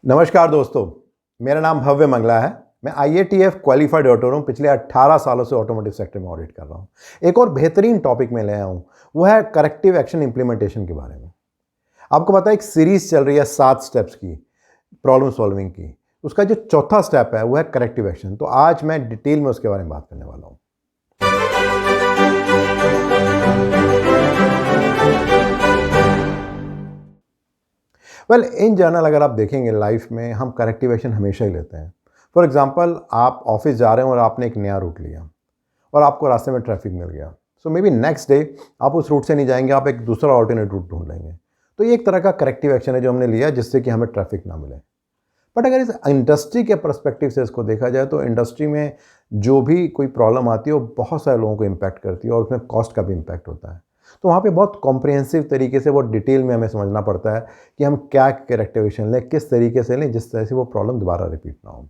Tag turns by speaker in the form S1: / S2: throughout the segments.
S1: नमस्कार दोस्तों, मेरा नाम भव्य मंगला है। मैं IATF क्वालिफाइड ऑडिटर हूँ। पिछले 18 सालों से ऑटोमोटिव सेक्टर में ऑडिट कर रहा हूँ। एक और बेहतरीन टॉपिक में ले आया हूँ, वो है करेक्टिव एक्शन इम्प्लीमेंटेशन के बारे में। आपको पता है एक सीरीज चल रही है 7 स्टेप्स की, प्रॉब्लम सॉल्विंग की। उसका जो चौथा स्टेप है वो है करेक्टिव एक्शन। तो आज मैं डिटेल में उसके बारे में बात करने वाला हूँ। वेल, इन जनरल अगर आप देखेंगे लाइफ में हम करेक्टिव एक्शन हमेशा ही लेते हैं। फॉर एग्जांपल, आप ऑफिस जा रहे हैं और आपने एक नया रूट लिया और आपको रास्ते में ट्रैफिक मिल गया। सो मे बी नेक्स्ट डे आप उस रूट से नहीं जाएंगे, आप एक दूसरा ऑल्टरनेट रूट ढूंढ लेंगे। तो ये एक तरह का करेक्टिव एक्शन है जो हमने लिया जिससे कि हमें ट्रैफिक ना मिले। बट अगर इस इंडस्ट्री के पर्सपेक्टिव से इसको देखा जाए तो इंडस्ट्री में जो भी कोई प्रॉब्लम आती है वो बहुत सारे लोगों को इम्पैक्ट करती है और उसमें कॉस्ट का भी इम्पैक्ट होता है। तो वहाँ पे बहुत कॉम्प्रिहेंसिव तरीके से, बहुत डिटेल में हमें समझना पड़ता है कि हम क्या करेक्टिव एक्शन लें, किस तरीके से लें जिस तरह से वो प्रॉब्लम दोबारा रिपीट ना हो।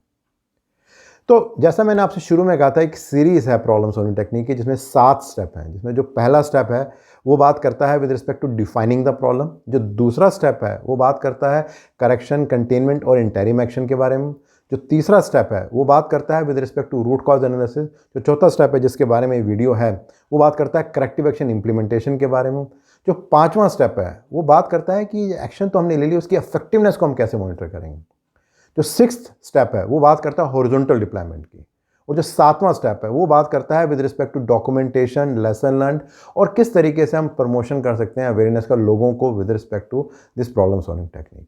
S1: तो जैसा मैंने आपसे शुरू में कहा था, एक सीरीज़ है प्रॉब्लम सॉल्विंग टेक्निक की जिसमें 7 स्टेप हैं। जिसमें जो पहला स्टेप है वो बात करता है with respect to defining the problem. जो दूसरा स्टेप है वो बात करता है करेक्शन, कंटेनमेंट और इंटरिम एक्शन के बारे में। जो तीसरा स्टेप है वो बात करता है with respect to root cause analysis. जो चौथा स्टेप है जिसके बारे में वीडियो है वो बात करता है करेक्टिव एक्शन इम्प्लीमेंटेशन के बारे में। जो पाँचवा स्टेप है वो बात करता है कि एक्शन तो हमने ले ली, उसकी इफेक्टिवनेस को हम कैसे मॉनिटर करेंगे। जो सिक्स्थ स्टेप है वो बात करता है हॉरिजॉन्टल डिप्लॉयमेंट की। और जो सातवां स्टेप है वो बात करता है with respect to documentation, lesson learn और किस तरीके से हम प्रमोशन कर सकते हैं अवेयरनेस का लोगों को with respect to this problem solving technique.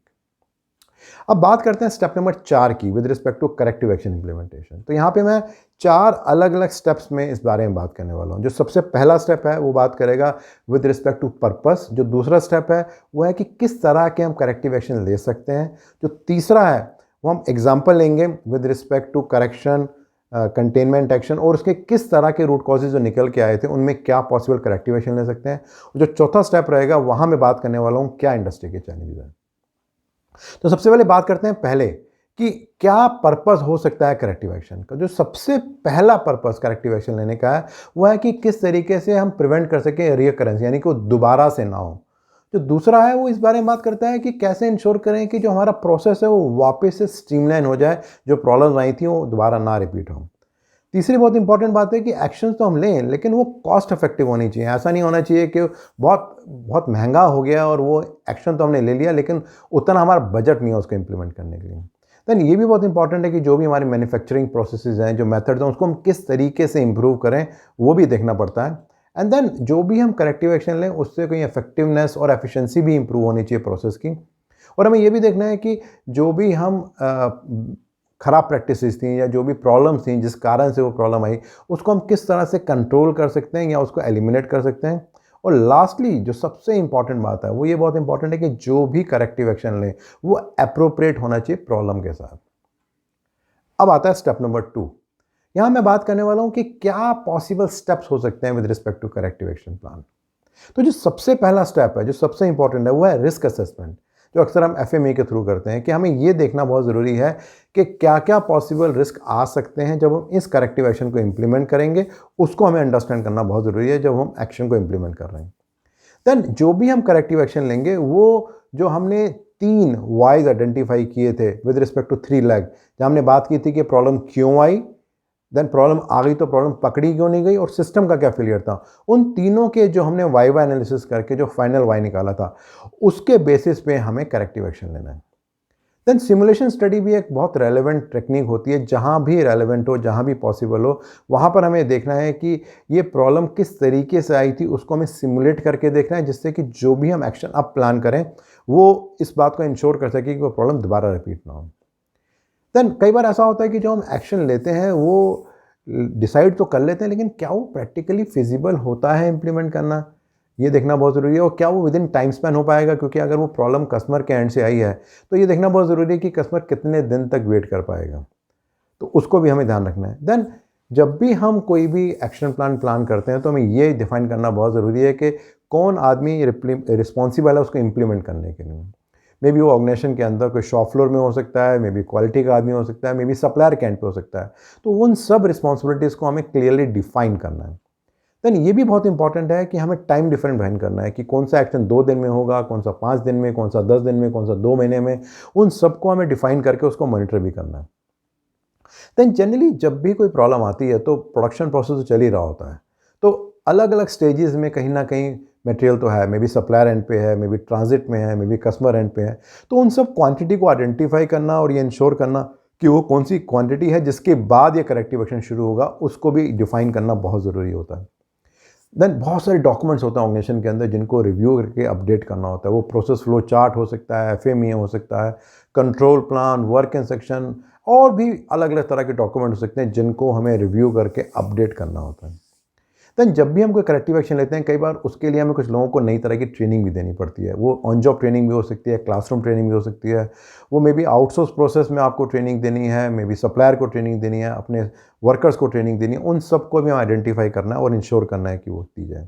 S1: अब बात करते हैं स्टेप नंबर 4 की, with respect to corrective action implementation. तो यहाँ पे मैं 4 अलग अलग स्टेप्स में इस बारे में बात करने वाला हूँ। जो सबसे पहला स्टेप है वो बात करेगा विद रिस्पेक्ट टू पर्पस। जो दूसरा स्टेप है वो है कि किस तरह के हम करेक्टिव एक्शन ले सकते हैं। जो तीसरा है वो हम एग्जाम्पल लेंगे with respect to correction, containment action और उसके किस तरह के रूट कॉजेज जो निकल के आए थे उनमें क्या पॉसिबल करेक्टिव एक्शन ले सकते हैं। जो चौथा स्टेप रहेगा वहाँ मैं बात करने वाला हूँ क्या इंडस्ट्री के चैलेंजेस हैं। तो सबसे पहले बात करते हैं पहले कि क्या पर्पस हो सकता है करेक्टिव एक्शन का। जो सबसे पहला पर्पस करेक्टिव एक्शन लेने का है वो है कि किस तरीके से हम प्रिवेंट कर सकें रिकरेंस, यानी कि वो दोबारा से ना हो। जो दूसरा है वो इस बारे में बात करता है कि कैसे इंश्योर करें कि जो हमारा प्रोसेस है वो वापस से स्ट्रीमलाइन हो जाए, जो प्रॉब्लम्स आई थी वो दोबारा ना रिपीट हो। तीसरी बहुत इंपॉर्टेंट बात है कि एक्शन तो हम लें लेकिन वो कॉस्ट इफेक्टिव होनी चाहिए। ऐसा नहीं होना चाहिए कि बहुत बहुत महंगा हो गया और वो एक्शन तो हमने ले लिया लेकिन उतना हमारा बजट नहीं है उसको इम्प्लीमेंट करने के लिए। देन ये भी बहुत इंपॉर्टेंट है कि जो भी हमारी मैन्युफैक्चरिंग प्रोसेसेस हैं, जो मेथड्स हैं, उसको हम किस तरीके से इम्प्रूव करें वो भी देखना पड़ता है। एंड देन जो भी हम करेक्टिव एक्शन लें उससे कोई इफेक्टिवनेस और एफिशिएंसी भी इंप्रूव होनी चाहिए प्रोसेस की। और हमें ये भी देखना है कि जो भी हम ख़राब प्रैक्टिसेस थी या जो भी प्रॉब्लम्स थी जिस कारण से वो प्रॉब्लम आई उसको हम किस तरह से कंट्रोल कर सकते हैं या उसको एलिमिनेट कर सकते हैं। और लास्टली जो सबसे इंपॉर्टेंट बात है वो ये बहुत इंपॉर्टेंट है कि जो भी करेक्टिव एक्शन लें वो अप्रोप्रिएट होना चाहिए प्रॉब्लम के साथ। अब आता है स्टेप नंबर 2। यहाँ मैं बात करने वाला हूँ कि क्या पॉसिबल स्टेप्स हो सकते हैं with respect to corrective action plan. तो जो सबसे पहला स्टेप है, जो सबसे इंपॉर्टेंट है, वो है रिस्क असेसमेंट, जो अक्सर हम FME के थ्रू करते हैं। कि हमें ये देखना बहुत ज़रूरी है कि क्या क्या पॉसिबल रिस्क आ सकते हैं जब हम इस करेक्टिव एक्शन को इम्प्लीमेंट करेंगे। उसको हमें अंडरस्टैंड करना बहुत ज़रूरी है जब हम एक्शन को इम्प्लीमेंट कर रहे हैं। देन जो भी हम करेक्टिव एक्शन लेंगे वो जो हमने 3 वाइज आइडेंटिफाई किए थे विद रिस्पेक्ट टू 3 लैग, जहाँ हमने बात की थी कि प्रॉब्लम क्यों आई, देन प्रॉब्लम आ गई तो प्रॉब्लम पकड़ी क्यों नहीं गई और सिस्टम का क्या फेलियर था। उन तीनों के जो हमने वाई एनालिसिस करके जो फाइनल वाई निकाला था उसके बेसिस पे हमें करेक्टिव एक्शन लेना है। देन सिमुलेशन स्टडी भी एक बहुत रेलेवेंट टेक्निक होती है। जहाँ भी रेलेवेंट हो, जहाँ भी पॉसिबल हो, वहाँ पर हमें देखना है कि ये प्रॉब्लम किस तरीके से आई थी, उसको हमें सिमुलेट करके देखना है जिससे कि जो भी हम एक्शन अब प्लान करें वो इस बात को इंश्योर कर सके कि वो प्रॉब्लम दोबारा रिपीट ना हो। देन कई बार ऐसा होता है कि जो हम एक्शन लेते हैं वो डिसाइड तो कर लेते हैं लेकिन क्या वो प्रैक्टिकली फिजिबल होता है इम्प्लीमेंट करना, ये देखना बहुत ज़रूरी है। और क्या वो विद इन टाइम स्पैन हो पाएगा, क्योंकि अगर वो प्रॉब्लम कस्टमर के एंड से आई है तो ये देखना बहुत ज़रूरी है कि कस्टमर कितने दिन तक वेट कर पाएगा। तो उसको भी हमें ध्यान रखना है। देन जब भी हम कोई भी एक्शन प्लान करते हैं तो हमें ये डिफाइन करना बहुत ज़रूरी है कि कौन आदमी रिस्पॉन्सिबल है उसको इम्प्लीमेंट करने के लिए। मे बी वो ऑर्गेनाइजेशन के अंदर कोई शॉप फ्लोर में हो सकता है, मे बी क्वालिटी का आदमी हो सकता है, मे बी सप्लायर के एंड पे हो सकता है। तो उन सब रिस्पॉन्सिबिलिटीज़ को हमें क्लियरली डिफाइन करना है। देन ये भी बहुत इंपॉर्टेंट है कि हमें टाइम डिफरेंट डिफाइन करना है कि कौन सा एक्शन 2 दिन में होगा, कौन सा 5 दिन में, कौन सा 10 दिन में, कौन सा 2 महीने में, उन सबको हमें डिफाइन करके उसको मॉनिटर भी करना है। देन जनरली जब भी कोई प्रॉब्लम आती है तो प्रोडक्शन प्रोसेस तो चल ही रहा होता है। तो अलग अलग स्टेजेस में कहीं ना कहीं मटेरियल तो है, मे बी सप्लायर एंड पे है, मे बी ट्रांजिट में है, मे बी कस्टमर एंड पे है। तो उन सब क्वांटिटी को आइडेंटिफाई करना और ये इंश्योर करना कि वो कौन सी क्वांटिटी है जिसके बाद ये करेक्टिव एक्शन शुरू होगा, उसको भी डिफाइन करना बहुत ज़रूरी होता है। देन बहुत सारे डॉक्यूमेंट्स होते हैं ऑर्गेनाइजेशन के अंदर जिनको रिव्यू करके अपडेट करना होता है। वो प्रोसेस फ्लो चार्ट हो सकता है, एफएमईए हो सकता है, कंट्रोल प्लान, वर्क इंस्ट्रक्शन और भी अलग अलग तरह के डॉक्यूमेंट हो सकते हैं जिनको हमें रिव्यू करके अपडेट करना होता है। देन जब भी हम कोई करेक्टिव एक्शन लेते हैं, कई बार उसके लिए हमें कुछ लोगों को नई तरह की ट्रेनिंग भी देनी पड़ती है। वो ऑन जॉब ट्रेनिंग भी हो सकती है, क्लासरूम ट्रेनिंग भी हो सकती है, वो मे बी आउटसोर्स प्रोसेस में आपको ट्रेनिंग देनी है, मे बी सप्लायर को ट्रेनिंग देनी है, अपने वर्कर्स को ट्रेनिंग देनी है। उन सबको भी हमें आइडेंटिफाई करना है और इंश्योर करना है कि वो दी जाए।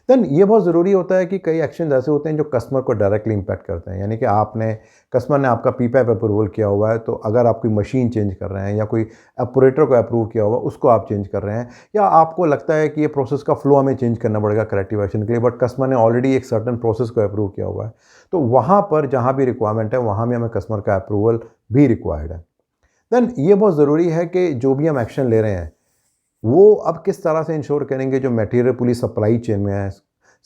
S1: देन ये बहुत ज़रूरी होता है कि कई एक्शन ऐसे होते हैं जो कस्टमर को डायरेक्टली इम्पैक्ट करते हैं। यानी कि कस्टमर ने आपका पीपैप अप्रूवल किया हुआ है, तो अगर आप कोई मशीन चेंज कर रहे हैं या कोई ऑपरेटर को अप्रूव किया हुआ उसको आप चेंज कर रहे हैं, या आपको लगता है कि ये प्रोसेस का फ्लो हमें चेंज करना पड़ेगा करेक्टिव एक्शन के लिए, बट कस्टमर ने ऑलरेडी एक सर्टन प्रोसेस को अप्रूव किया हुआ है, तो वहाँ पर जहाँ भी रिक्वायरमेंट है वहाँ भी हमें कस्टमर का अप्रूवल भी रिक्वायर्ड है। देन ये बहुत ज़रूरी है कि जो भी हम एक्शन ले रहे हैं वो अब किस तरह से इंश्योर करेंगे जो मटेरियल पूरी सप्लाई चेन में है,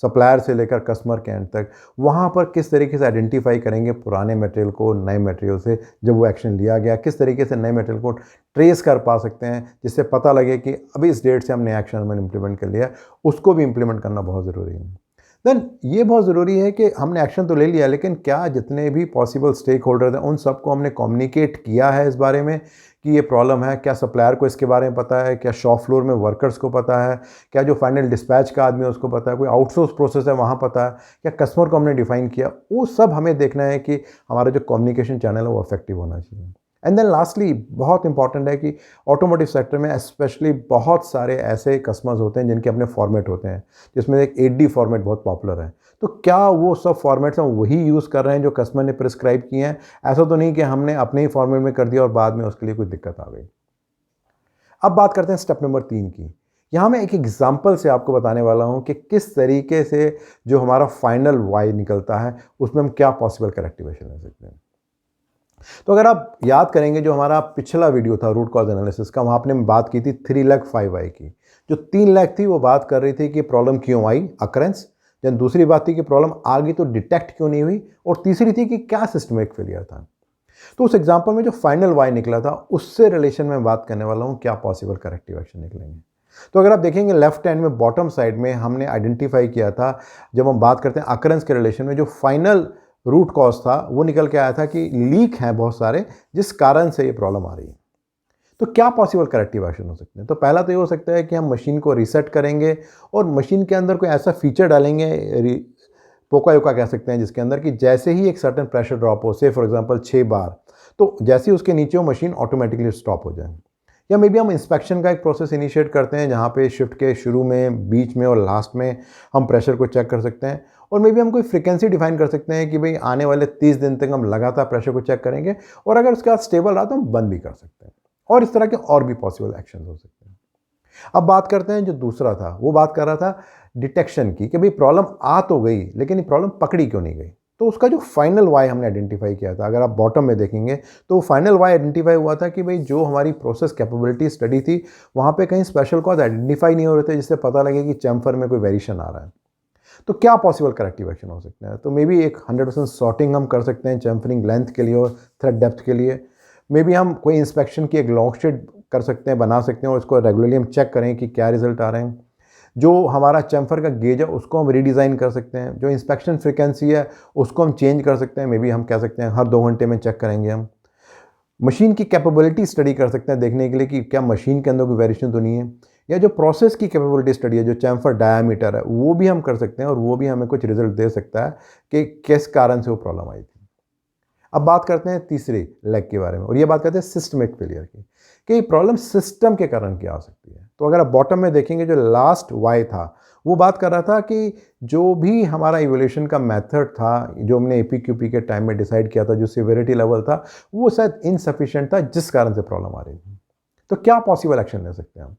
S1: सप्लायर से लेकर कस्टमर के एंड तक, वहाँ पर किस तरीके से आइडेंटिफाई करेंगे पुराने मटेरियल को नए मटेरियल से, जब वो एक्शन लिया गया किस तरीके से नए मटेरियल को ट्रेस कर पा सकते हैं, जिससे पता लगे कि अभी इस डेट से हमने एक्शन हमने इम्प्लीमेंट कर लिया, उसको भी इम्प्लीमेंट करना बहुत ज़रूरी है। देन ये बहुत ज़रूरी है कि हमने एक्शन तो ले लिया, लेकिन क्या जितने भी पॉसिबल स्टेक होल्डर्स हैं उन सबको हमने कम्युनिकेट किया है इस बारे में कि ये प्रॉब्लम है? क्या सप्लायर को इसके बारे में पता है? क्या शॉप फ्लोर में वर्कर्स को पता है? क्या जो फाइनल डिस्पैच का आदमी है उसको पता है? कोई आउटसोर्स प्रोसेस है वहाँ पता है? क्या कस्टमर को हमने डिफाइन किया? वो सब हमें देखना है कि हमारा जो कम्युनिकेशन चैनल है वो इफेक्टिव होना चाहिए। एंड देन लास्टली बहुत इंपॉर्टेंट है कि ऑटोमोटिव सेक्टर में स्पेशली बहुत सारे ऐसे कस्टमर्स होते हैं जिनके अपने फॉर्मेट होते हैं, जिसमें एक 8D फॉर्मेट बहुत पॉपुलर है। तो क्या वो सब फॉर्मेट्स हम वही यूज़ कर रहे हैं जो कस्टमर ने प्रिस्क्राइब किए हैं? ऐसा तो नहीं कि हमने अपने ही फॉर्मेट में कर दिया और बाद में उसके लिए कोई दिक्कत आ गई। अब बात करते हैं स्टेप नंबर 3 की। यहाँ मैं एक एग्जाम्पल से आपको बताने वाला हूँ कि किस तरीके से जो हमारा फाइनल वाई निकलता है उसमें हम क्या पॉसिबल करेक्टिव एक्शन ले सकते हैं। तो अगर आप याद करेंगे जो हमारा पिछला वीडियो था रूट कॉज एनालिसिस का, वहाँ आपने बात की थी 3 लाख 5 आई की। जो 3 लाख थी वो बात कर रही थी कि प्रॉब्लम क्यों आई, अकरेंस। देन दूसरी बात थी कि प्रॉब्लम आ गई तो डिटेक्ट क्यों नहीं हुई, और तीसरी थी कि क्या सिस्टमिक फेलियर था। तो उस एग्जाम्पल में जो फाइनल वाई निकला था उससे रिलेशन में बात करने वाला हूँ क्या पॉसिबल करेक्टिव एक्शन निकलेंगे। तो अगर आप देखेंगे लेफ्ट हैंड में बॉटम साइड में हमने आइडेंटिफाई किया था, जब हम बात करते हैं अकरेंस के रिलेशन में, जो फाइनल रूट कॉज था वो निकल के आया था कि लीक हैं बहुत सारे जिस कारण से ये प्रॉब्लम आ रही है। तो क्या पॉसिबल करेक्टिव एक्शन हो सकते हैं? तो पहला तो ये हो सकता है कि हम मशीन को रीसेट करेंगे और मशीन के अंदर कोई ऐसा फीचर डालेंगे, पोका योका कह सकते हैं, जिसके अंदर कि जैसे ही एक सर्टेन प्रेशर ड्रॉप हो, से फॉर एग्जांपल 6 बार, तो जैसे ही उसके नीचे हो मशीन ऑटोमेटिकली स्टॉप हो जाए। या मे बी हम इंस्पेक्शन का एक प्रोसेस इनिशिएट करते हैं जहाँ पे शिफ्ट के शुरू में, बीच में और लास्ट में हम प्रेशर को चेक कर सकते हैं। और मे बी हम कोई फ्रीक्वेंसी डिफाइन कर सकते हैं कि भाई आने वाले 30 दिन तक हम लगातार प्रेशर को चेक करेंगे, और अगर उसके बाद स्टेबल रहा तो हम बंद भी कर सकते हैं। और इस तरह के और भी पॉसिबल एक्शन हो सकते हैं। अब बात करते हैं जो दूसरा था, वो बात कर रहा था डिटेक्शन की, कि भाई प्रॉब्लम आ तो गई लेकिन ये प्रॉब्लम पकड़ी क्यों नहीं गई। तो उसका जो फाइनल वाई हमने आइडेंटिफाई किया था, अगर आप बॉटम में देखेंगे तो फाइनल वाई आइडेंटिफाई हुआ था कि भाई जो हमारी प्रोसेस कैपेबिलिटी स्टडी थी वहाँ पे कहीं स्पेशल कॉज आइडेंटिफाई नहीं हो रहे थे जिससे पता लगे कि चैम्फर में कोई वेरिएशन आ रहा है। तो क्या पॉसिबल करेक्टिव एक्शन हो सकते हैं? तो मे बी एक 100% सॉर्टिंग हम कर सकते हैं चैम्फरिंग लेंथ के लिए और थ्रेड डेप्थ के लिए। मे बी हम कोई इंस्पेक्शन की एक लॉग शीट कर सकते हैं, बना सकते हैं, और उसको रेगुलरली हम चेक करें कि क्या रिजल्ट आ रहे हैं। जो हमारा चैम्फर का गेज है उसको हम रीडिज़ाइन कर सकते हैं। जो इंस्पेक्शन फ्रीक्वेंसी है उसको हम चेंज कर सकते हैं। मे बी हम कह सकते हैं हर 2 घंटे में चेक करेंगे। हम मशीन की कैपेबिलिटी स्टडी कर सकते हैं देखने के लिए कि क्या मशीन के अंदर कोई वेरिएशन तो नहीं है। या जो प्रोसेस की कैपेबिलिटी स्टडी है, जो चैम्फर डायामीटर है, वो भी हम कर सकते हैं, और वो भी हमें कुछ रिजल्ट दे सकता है कि किस कारण से वो प्रॉब्लम आई थी। अब बात करते हैं तीसरे लेग के बारे में, और ये बात करते हैं सिस्टमिक फेलियर की, कि प्रॉब्लम सिस्टम के कारण क्या आ सकती है। तो अगर आप बॉटम में देखेंगे जो लास्ट वाई था वो बात कर रहा था कि जो भी हमारा इवोल्यूशन का मेथड था, जो हमने एपीक्यूपी के टाइम में डिसाइड किया था, जो सिवियरिटी लेवल था वो शायद इनसफिशिएंट था जिस कारण से प्रॉब्लम आ रही थी। तो क्या पॉसिबल एक्शन ले सकते हैं हम?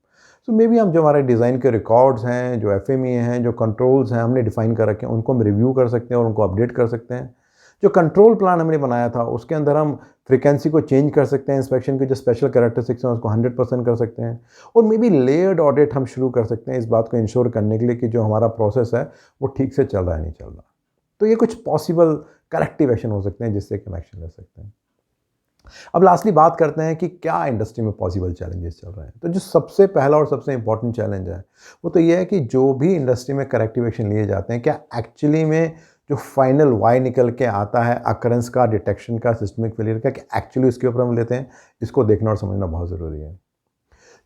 S1: सो मे बी हम जो हमारे डिज़ाइन के रिकॉर्ड्स हैं, जो FME हैं, जो कंट्रोल्स हैं हमने डिफ़ाइन कर रखे हैं, उनको हम रिव्यू कर सकते हैं और उनको अपडेट कर सकते हैं। जो कंट्रोल प्लान हमने बनाया था उसके अंदर हम फ्रीक्वेंसी को चेंज कर सकते हैं, इंस्पेक्शन की जो स्पेशल कैरेक्टरिस्टिक्स हैं उसको 100% कर सकते हैं, और मे बी लेयर्ड ऑडिट हम शुरू कर सकते हैं इस बात को इंश्योर करने के लिए कि जो हमारा प्रोसेस है वो ठीक से चल रहा है नहीं चल रहा। तो ये कुछ पॉसिबल करेक्टिव एक्शन हो सकते हैं जिससे कि हम एक्शन ले सकते हैं। अब लास्टली बात करते हैं कि क्या इंडस्ट्री में पॉसिबल चैलेंजेस चल रहे हैं। तो जो सबसे पहला और सबसे इंपॉर्टेंट चैलेंज है वो तो ये है कि जो भी इंडस्ट्री में करेक्टिव एक्शन लिए जाते हैं, क्या एक्चुअली में जो फाइनल वाई निकल के आता है अकरेंस का, डिटेक्शन का, सिस्टमिक फेलियर का, क्या एक्चुअली उसके ऊपर हम लेते हैं, इसको देखना और समझना बहुत ज़रूरी है।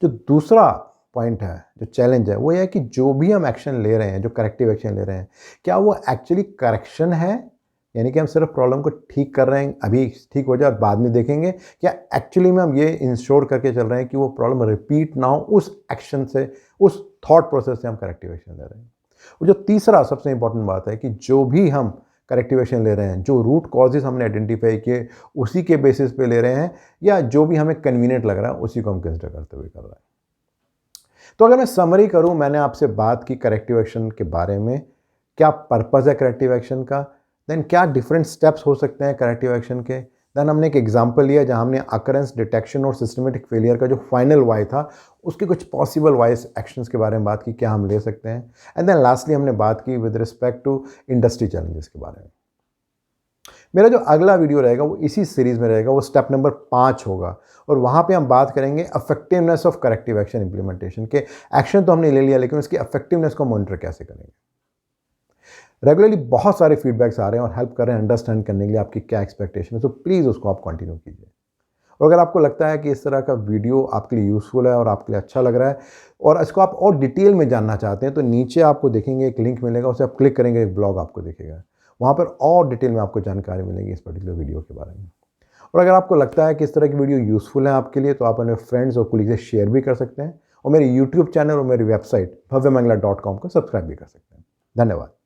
S1: जो दूसरा पॉइंट है, जो चैलेंज है, वो ये है कि जो भी हम एक्शन ले रहे हैं, जो करेक्टिव एक्शन ले रहे हैं, क्या वो एक्चुअली करेक्शन है, यानी कि हम सिर्फ प्रॉब्लम को ठीक कर रहे हैं, अभी ठीक हो जाए और बाद में देखेंगे, क्या एक्चुअली में हम ये इंश्योर करके चल रहे हैं कि वो प्रॉब्लम रिपीट ना हो, उस एक्शन से, उस थॉट प्रोसेस से हम करेक्टिव एक्शन ले रहे हैं। और जो तीसरा सबसे इंपॉर्टेंट बात है कि जो भी हम करेक्टिव एक्शन ले रहे हैं, जो रूट कॉजेज हमने आइडेंटिफाई किए उसी के बेसिस पे ले रहे हैं, या जो भी हमें कन्वीनियंट लग रहा है उसी को हम कंसिडर करते हुए कर रहे हैं। तो अगर मैं समरी करूं, मैंने आपसे बात की करेक्टिव एक्शन के बारे में, क्या पर्पस है करेक्टिव एक्शन का, देन क्या डिफरेंट स्टेप्स हो सकते हैं करेक्टिव एक्शन के, देन हमने एक एग्जांपल लिया जहां हमने अकरेंस, डिटेक्शन और सिस्टमेटिक फेलियर का जो फाइनल वाई था उसके कुछ पॉसिबल वाइज एक्शंस के बारे में बात की, क्या हम ले सकते हैं, एंड देन लास्टली हमने बात की with respect to industry challenges के बारे में। मेरा जो अगला वीडियो रहेगा वो इसी सीरीज़ में रहेगा, वो स्टेप नंबर 5 होगा, और वहाँ पे हम बात करेंगे effectiveness of corrective action implementation के। एक्शन तो हमने ले लिया लेकिन उसकी इफेक्टिवनेस को मॉनिटर कैसे करेंगे। रेगुलरली बहुत सारे फीडबैक्स आ रहे हैं और हेल्प कर रहे हैं अंडरस्टैंड करने के लिए आपकी क्या एक्सपेक्टेशन है, तो प्लीज़ उसको आप कंटिन्यू कीजिए। और अगर आपको लगता है कि इस तरह का वीडियो आपके लिए यूज़फुल है और आपके लिए अच्छा लग रहा है और इसको आप और डिटेल में जानना चाहते हैं, तो नीचे आपको देखेंगे एक लिंक मिलेगा, उसे आप क्लिक करेंगे, एक ब्लॉग आपको दिखेगा, वहाँ पर और डिटेल में आपको जानकारी मिलेगी इस पर्टिकुलर वीडियो के बारे में। और अगर आपको लगता है कि इस तरह की वीडियो यूज़फुल है आपके लिए, तो आप अपने फ्रेंड्स और कोलीग से शेयर भी कर सकते हैं, और मेरे यूट्यूब चैनल और मेरी वेबसाइट bhavyamangla.com को सब्सक्राइब भी कर सकते हैं। धन्यवाद।